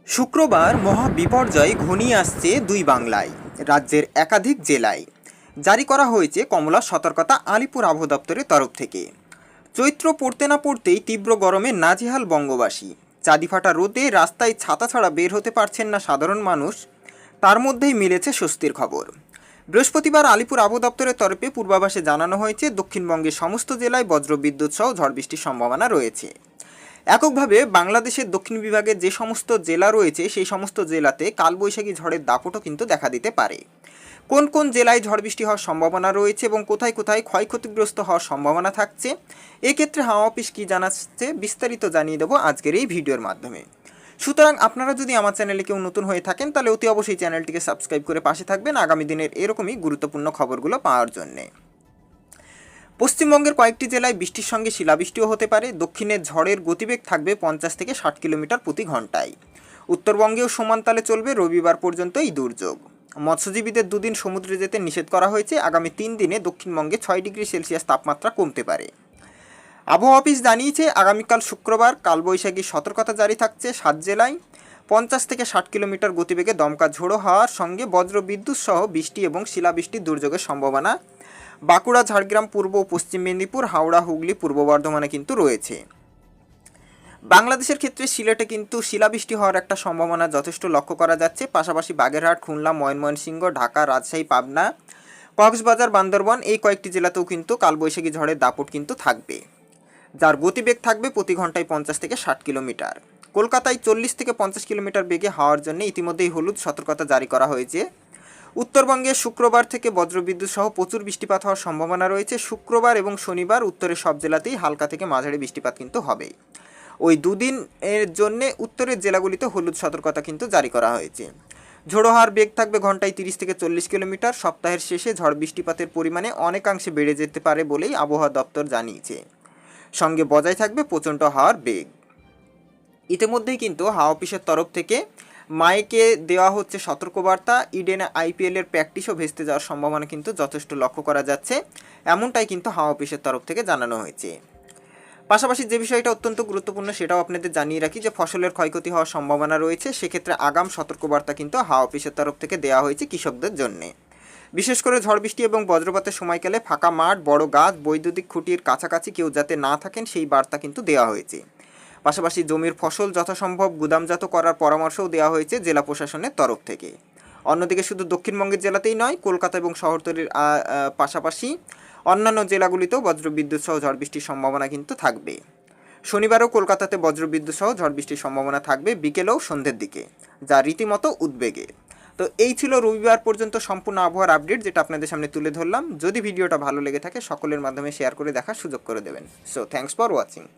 শুক্রবার মহা বিপর্যয় ঘনিয়ে আসছে দুই বাংলায়, রাজ্যের একাধিক জেলায়। জারি করা হয়েছে কমলা সতর্কতা আলিপুর আবহাওয়া দপ্তরের তরফ থেকে। চৈত্র পড়তে না পড়তেই তীব্র গরমে নাজেহাল বঙ্গবাসী। চাঁদি ফাটা রোদে রাস্তায় ছাতা ছাড়া বের হতে পারছেন না সাধারণ মানুষ। তার মধ্যেই মিলেছে স্বস্তির খবর। বৃহস্পতিবার আলিপুর আবহাওয়া দপ্তরের তরফে পূর্বাভাসে জানানো হয়েছে দক্ষিণবঙ্গের সমস্ত জেলায় বজ্রবিদ্যুৎ সহ ঝড় বৃষ্টির সম্ভাবনা রয়েছে। এককভাবে বাংলাদেশের দক্ষিণ বিভাগের যে সমস্ত জেলা রয়েছে সেই সমস্ত জেলাতে কালবৈশাখী ঝড়ের দাপটও কিন্তু দেখা দিতে পারে। কোন কোন জেলায় ঝড় বৃষ্টি হওয়ার সম্ভাবনা রয়েছে এবং কোথায় কোথায় ক্ষয়ক্ষতিগ্রস্ত হওয়ার সম্ভাবনা থাকছে, এক্ষেত্রে হাওয়া অফিস কী জানাচ্ছে বিস্তারিত জানিয়ে দেবো আজকের এই ভিডিওর মাধ্যমে। সুতরাং আপনারা যদি আমার চ্যানেলে কেউ নতুন হয়ে থাকেন তাহলে অতি অবশ্যই চ্যানেলটিকে সাবস্ক্রাইব করে পাশে থাকবেন আগামী দিনের এরকমই গুরুত্বপূর্ণ খবরগুলো পাওয়ার জন্যে। পশ্চিমবঙ্গের কয়েকটি জেলায় বৃষ্টির সঙ্গে শিলাবৃষ্টিও হতে পারে। দক্ষিণে ঝড়ের গতিবেগ থাকবে 50 থেকে 60 কিলোমিটার প্রতি ঘন্টায়। উত্তরবঙ্গেও সমান তালে চলবে রবিবার পর্যন্ত এই দুর্যোগ। মৎস্যজীবীদের দুদিন সমুদ্রে যেতে নিষেধ করা হয়েছে। আগামী 3 দিনে দক্ষিণবঙ্গে 6 ডিগ্রি সেলসিয়াস তাপমাত্রা কমতে পারে। আবহাওয়া অফিস জানিয়েছে আগামীকাল শুক্রবার কালবৈশাখীর সতর্কতা জারি থাকছে 7 জেলায়। 50 থেকে 60 কিলোমিটার গতিবেগে দমকা ঝোড়ো হওয়ার সঙ্গে বজ্রবিদ্যুৎ সহ বৃষ্টি এবং শিলাবৃষ্টির দুর্যোগের সম্ভাবনা বাঁকুড়া, ঝাড়গ্রাম, পূর্ব ও পশ্চিম মেদিনীপুর, হাওড়া, হুগলি, পূর্ব বর্ধমানে কিন্তু রয়েছে। বাংলাদেশের ক্ষেত্রে সিলেটে কিন্তু শিলাবৃষ্টি হওয়ার একটা সম্ভাবনা যথেষ্ট লক্ষ্য করা যাচ্ছে। পাশাপাশি বাগেরহাট, খুলনা, ময়মনসিংহ, ঢাকা, রাজশাহী, পাবনা, কক্সবাজার, বান্দরবান এই কয়েকটি জেলাতেও কিন্তু কালবৈশাখী ঝড়ের দাপট কিন্তু থাকবে, যার গতিবেগ থাকবে প্রতি ঘন্টায় 50 থেকে 60 কিলোমিটার। কলকাতায় 40 থেকে 50 কিলোমিটার বেগে হওয়ার জন্য ইতিমধ্যেই হলুদ সতর্কতা জারি করা হয়েছে। উত্তরবঙ্গে শুক্রবার থেকে বজ্রবিদ্যুৎ সহ প্রচুর বৃষ্টিপাত হওয়ার সম্ভাবনা রয়েছে। শুক্রবার এবং শনিবার উত্তরের সব জেলাতেই হালকা থেকে মাঝারি বৃষ্টিপাত কিন্তু হবে। ওই দুদিন এর জন্যে উত্তরের জেলাগুলিতে হলুদ সতর্কতা কিন্তু জারি করা হয়েছে। ঝোড়ো হাওয়ার বেগ থাকবে ঘন্টায় 30 থেকে 40 কিলোমিটার। সপ্তাহের শেষে ঝড় বৃষ্টিপাতের পরিমাণে অনেকাংশে বেড়ে যেতে পারে বলেই আবহাওয়া দপ্তর জানিয়েছে। সঙ্গে বজায় থাকবে প্রচণ্ড হাওয়ার বেগ। ইতিমধ্যেই কিন্তু হাওয়া অফিসের তরফ থেকে মাইকে দেওয়া হচ্ছে সতর্কবার্তা। ইডেনে আইপিএলের প্র্যাকটিসও ভেস্তে যাওয়ার সম্ভাবনা কিন্তু যথেষ্ট লক্ষ্য করা যাচ্ছে, এমনটাই কিন্তু হাওয়া অফিসের তরফ থেকে জানানো হয়েছে। পাশাপাশি যে বিষয়টা অত্যন্ত গুরুত্বপূর্ণ সেটাও আপনাদের জানিয়ে রাখি যে ফসলের ক্ষয়ক্ষতি হওয়ার সম্ভাবনা রয়েছে। সেক্ষেত্রে আগাম সতর্কবার্তা কিন্তু হাওয়া অফিসের তরফ থেকে দেওয়া হয়েছে কৃষকদের জন্যে। বিশেষ করে ঝড় বৃষ্টি এবং বজ্রপাতের সময়কালে ফাঁকা মাঠ, বড় গাছ, বৈদ্যুতিক খুঁটির কাছাকাছি কেউ যাতে না থাকেন সেই বার্তা কিন্তু দেওয়া হয়েছে। পাশাপাশি জমির ফসল যথাসম্ভব গুদামজাত করার পরামর্শও দেওয়া হয়েছে জেলা প্রশাসনের তরফ থেকে। অন্যদিকে শুধু দক্ষিণবঙ্গের জেলাতেই নয়, কলকাতা এবং শহরতলির পাশাপাশি অন্যান্য জেলাগুলিতেও বজ্রবিদ্যুৎ সহ ঝড় বৃষ্টির সম্ভাবনা কিন্তু থাকবে। শনিবারও কলকাতাতে বজ্রবিদ্যুৎ সহ ঝড় বৃষ্টির সম্ভাবনা থাকবে বিকেলেও সন্ধ্যের দিকে, যা রীতিমতো উদ্বেগের। তো এই ছিল রবিবার পর্যন্ত সম্পূর্ণ আবহাওয়ার আপডেট, যেটা আপনাদের সামনে তুলে ধরলাম। যদি ভিডিওটা ভালো লেগে থাকে সকলের মাধ্যমে শেয়ার করে দেখার সুযোগ করে দেবেন। So thanks for watching.